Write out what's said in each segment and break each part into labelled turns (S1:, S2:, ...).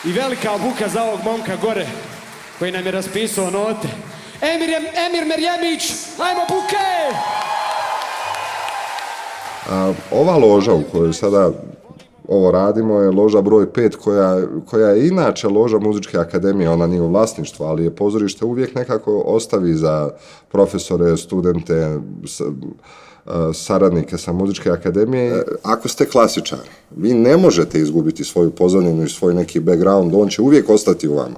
S1: I velika buka za ovog momka gore, koji nam je raspisao note. Emir Merjemić, ajmo buke!
S2: Ova loža u kojoj sada ovo radimo je loža broj 5 koja je inače loža Muzičke akademije, ona nije u vlasništvu, ali je pozorište uvijek nekako ostavi za profesore, studente, saradnike sa Muzičke akademije. Ako ste klasičar, vi ne možete izgubiti svoju pozadinu i svoj neki background, on će uvijek ostati u vama.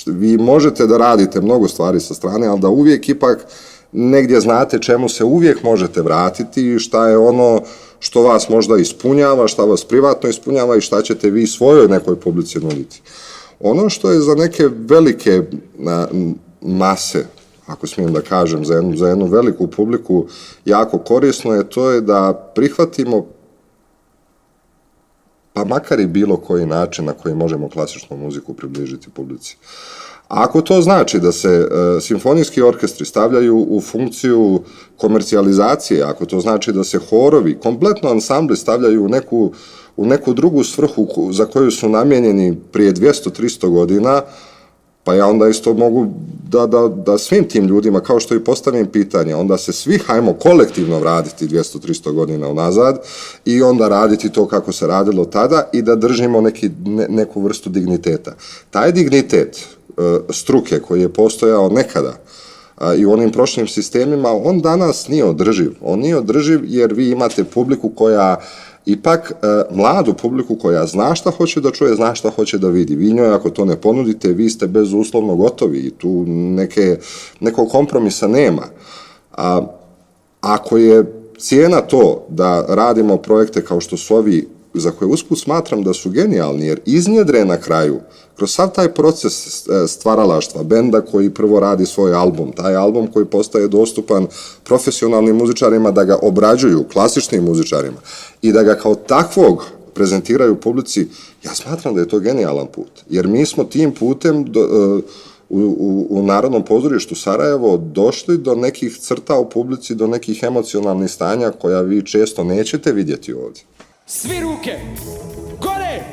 S2: Vi možete da radite mnogo stvari sa strane, ali da uvijek ipak negdje znate čemu se uvijek možete vratiti i šta je ono što vas možda ispunjava, šta vas privatno ispunjava i šta ćete vi svojoj nekoj publici nuditi. Ono što je za neke velike mase, ako smijem da kažem, za jednu veliku publiku jako korisno je to je da prihvatimo pa makar i bilo koji način na koji možemo klasičnu muziku približiti publici. Ako to znači da se simfonijski orkestri stavljaju u funkciju komercijalizacije, ako to znači da se horovi, kompletno ansambli stavljaju u neku drugu svrhu za koju su namijenjeni prije 200-300 godina, pa ja onda isto mogu da svim tim ljudima, kao što i postavim pitanje, onda se svi hajmo kolektivno vratiti 200-300 godina unazad i onda raditi to kako se radilo tada i da držimo neku vrstu digniteta. Taj dignitet struke koji je postojao nekada i u onim prošlim sistemima, on danas nije održiv. On nije održiv jer vi imate publiku koja ipak mladu publiku koja zna šta hoće da čuje, zna šta hoće da vidi. Vi njoj ako to ne ponudite, vi ste bezuslovno gotovi i tu nekog kompromisa nema. Ako je cijena to da radimo projekte kao što su ovi, za koje usput smatram da su genijalni, jer iznjedre na kraju, kroz sav taj proces stvaralaštva, benda koji prvo radi svoj album, taj album koji postaje dostupan profesionalnim muzičarima da ga obrađuju, klasičnim muzičarima, i da ga kao takvog prezentiraju publici, ja smatram da je to genijalan put. Jer mi smo tim putem u Narodnom pozorištu Sarajevo došli do nekih crta u publici, do nekih emocionalnih stanja koja vi često nećete vidjeti ovdje.
S1: Svi ruke, gore!